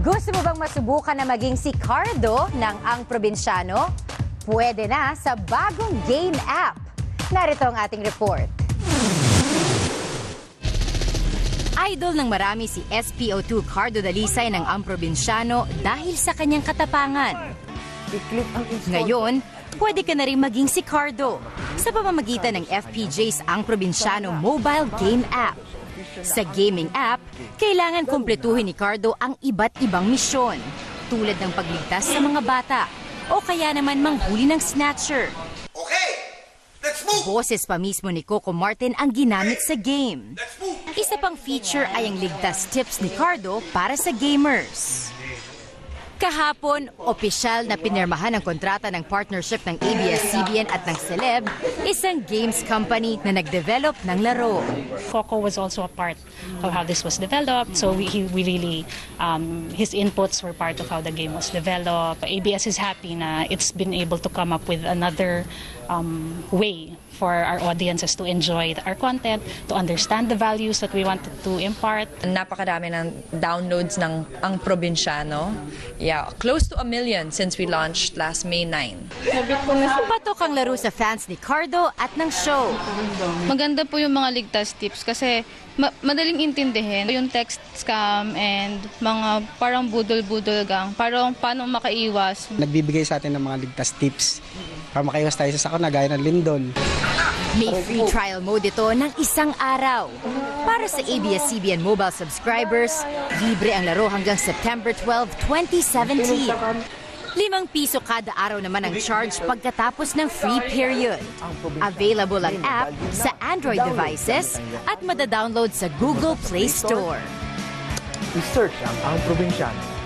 Gusto mo bang masubukan na maging si Cardo ng Ang Probinsyano? Pwede na sa bagong game app. Narito ang ating report. Idol ng marami si SPO2 Cardo Dalisay ng Ang Probinsyano dahil sa kanyang katapangan. Ngayon, pwede ka na rin maging si Cardo sa pamamagitan ng FPJ's Ang Probinsyano mobile game app. Sa gaming app, kailangan kumpletuhin ni Cardo ang iba't ibang misyon, tulad ng pagligtas sa mga bata o kaya naman manghuli ng snatcher. Okay, let's move! Boses pa mismo ni Coco Martin ang ginamit sa game. Isa pang feature ay ang ligtas tips ni Cardo para sa gamers. Kahapon, opisyal na pinirmahan ang kontrata ng partnership ng ABS-CBN at ng Celeb, isang games company na nag-develop ng laro. Coco was also a part of how this was developed, so we really, his inputs were part of how the game was developed. ABS is happy na it's been able to come up with another way for our audiences to enjoy our content, to understand the values that we wanted to impart. Napakadami ng downloads ng Ang Probinsyano. Yeah, close to 1 million since we launched last May 9. Patok ang laro sa fans ni Cardo at ng show. Maganda po yung mga ligtas tips kasi madaling intindihin yung text scam and mga parang budol-budol gang, parang paano makaiwas. Nagbibigay sa atin ng mga ligtas tips para makaiwas tayo sa sakuna gaya ng lindol. May free trial mode ito ng isang araw. Para sa ABS-CBN mobile subscribers, libre ang laro hanggang September 12, 2017. ₱5 kada araw naman ang charge pagkatapos ng free period. Available ang app sa Android devices at madadownload sa Google Play Store. I-search ang Probinsyano.